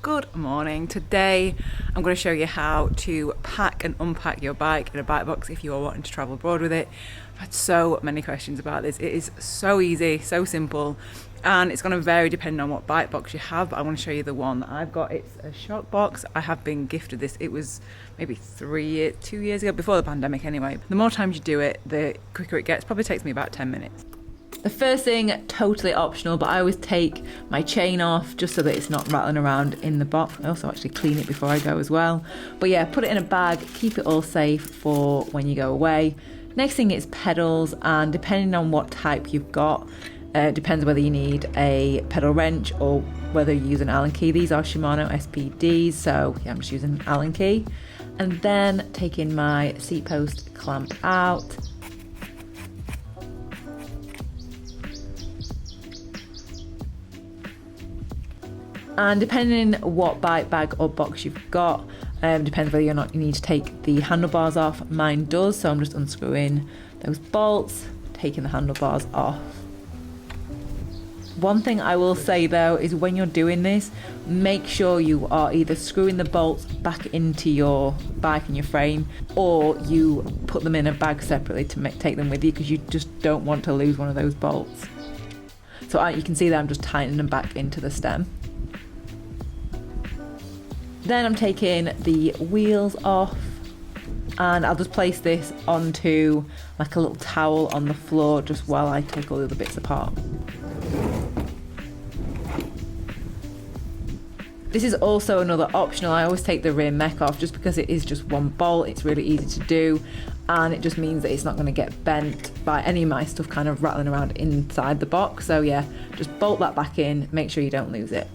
Good morning. Today I'm going to show you how to pack and unpack your bike in a bike box if you are wanting to travel abroad with it. I've had so many questions about this. It is so easy, so simple, and it's going to vary depending on what bike box you have, but I want to show you the one that I've got. It's a shock box. I have been gifted this. It was maybe 2 years ago, before the pandemic anyway. The more times you do it, the quicker it gets. Probably takes me about 10 minutes. The first thing, totally optional, but I always take my chain off just so that it's not rattling around in the box. I also actually clean it before I go as well. But yeah, put it in a bag, keep it all safe for when you go away. Next thing is pedals, and depending on what type you've got, depends whether you need a pedal wrench or whether you use an Allen key. These are Shimano SPDs, so yeah, I'm just using an Allen key. And then taking my seat post clamp out. And depending what bike bag or box you've got, depends whether or not you need to take the handlebars off. Mine does, so I'm just unscrewing those bolts, taking the handlebars off. One thing I will say though is when you're doing this, make sure you are either screwing the bolts back into your bike and your frame, or you put them in a bag separately to take them with you, because you just don't want to lose one of those bolts. So you can see that I'm just tightening them back into the stem. Then I'm taking the wheels off, and I'll just place this onto like a little towel on the floor just while I take all the other bits apart. This is also another optional. I always take the rear mech off just because it is just one bolt. It's really easy to do, and it just means that it's not going to get bent by any of my stuff kind of rattling around inside the box. So yeah, just bolt that back in, make sure you don't lose it.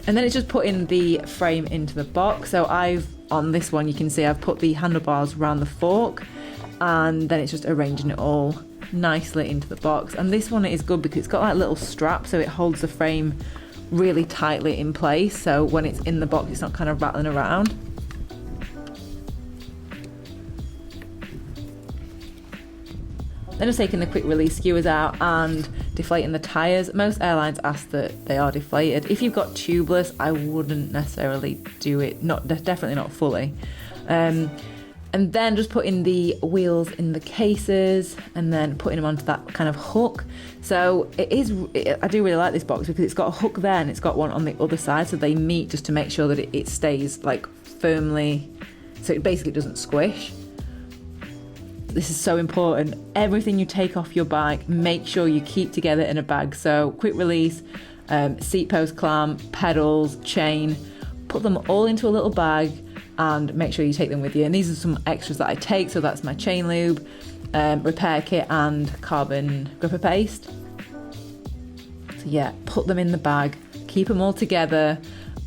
And then it's just putting the frame into the box. So on this one, you can see I've put the handlebars around the fork, and then it's just arranging it all nicely into the box. And this one is good because it's got like little straps, so it holds the frame really tightly in place. So when it's in the box, it's not kind of rattling around. Then just taking the quick release skewers out and deflating the tyres. Most airlines ask that they are deflated. If you've got tubeless, I wouldn't necessarily do it, definitely not fully. And then just putting the wheels in the cases and then putting them onto that kind of hook. So I do really like this box because it's got a hook there and it's got one on the other side, so they meet just to make sure that it stays like firmly, so it basically doesn't squish. This is so important. Everything you take off your bike, make sure you keep together in a bag. So quick release, seat post clamp, pedals, chain, put them all into a little bag and make sure you take them with you. And these are some extras that I take. So that's my chain lube, repair kit and carbon gripper paste. So yeah, put them in the bag, keep them all together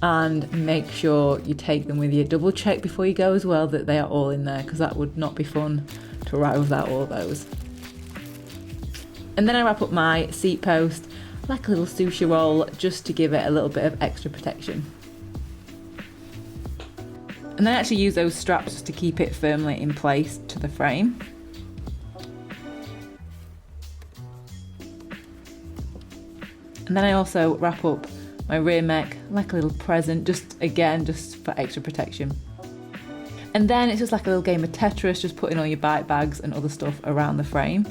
and make sure you take them with you. Double check before you go as well that they are all in there, because that would not be fun to ride without all of those. And then I wrap up my seat post like a little sushi roll just to give it a little bit of extra protection. And then I actually use those straps just to keep it firmly in place to the frame. And then I also wrap up my rear mech like a little present, just for extra protection. And then it's just like a little game of Tetris, just putting all your bike bags and other stuff around the frame.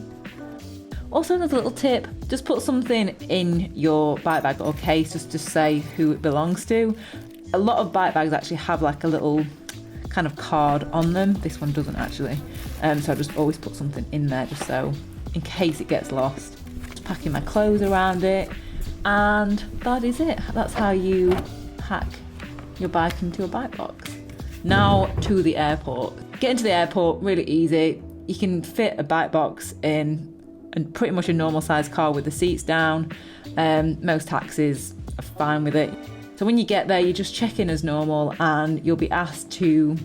Also, another little tip, just put something in your bike bag or case just to say who it belongs to. A lot of bike bags actually have like a little kind of card on them. This one doesn't actually. So I just always put something in there just so in case it gets lost. Just packing my clothes around it. And that is it. That's how you pack your bike into a bike box. Now to the airport. Getting to the airport, really easy. You can fit a bike box in and pretty much a normal sized car with the seats down. Most taxis are fine with it. So when you get there, you just check in as normal and you'll be asked to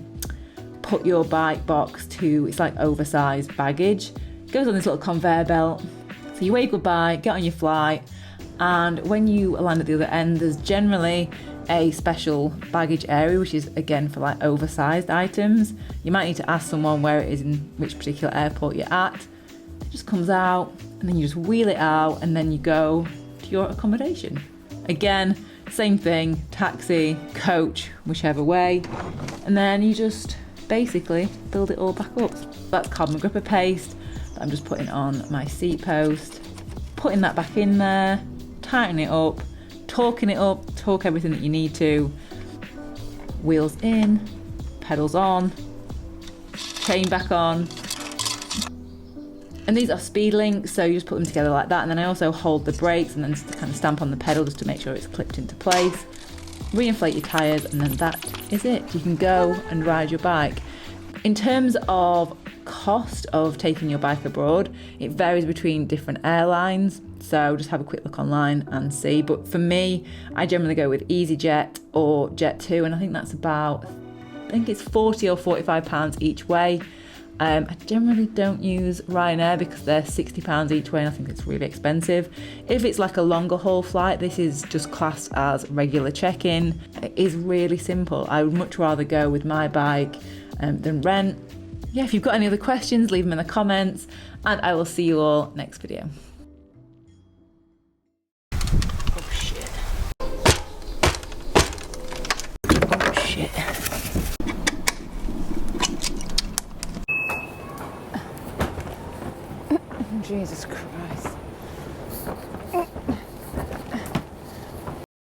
put your bike box to, it's like oversized baggage. It goes on this little conveyor belt. So you wave goodbye, get on your flight, and when you land at the other end, there's generally a special baggage area, which is again for like oversized items. You might need to ask someone where it is in which particular airport you're at. It just comes out and then you just wheel it out and then you go to your accommodation. Again, Same thing, taxi, coach, whichever way. And then you just basically build it all back up. That's carbon gripper paste that I'm just putting on my seat post, putting that back in there, tightening it up, torquing it up, torque everything that you need to. Wheels in, pedals on, chain back on. And these are speed links, so you just put them together like that. And then I also hold the brakes and then kind of stamp on the pedal just to make sure it's clipped into place. Reinflate your tyres, and then that is it. You can go and ride your bike. In terms of cost of taking your bike abroad, it varies between different airlines. So just have a quick look online and see. But for me, I generally go with EasyJet or Jet2, and I think that's about, I think it's £40 or £45 each way. I generally don't use Ryanair because they're £60 each way, and I think it's really expensive. If it's like a longer haul flight, this is just classed as regular check-in. It is really simple. I would much rather go with my bike than rent. Yeah, if you've got any other questions, leave them in the comments, and I will see you all next video. Oh shit. Oh shit. Jesus Christ.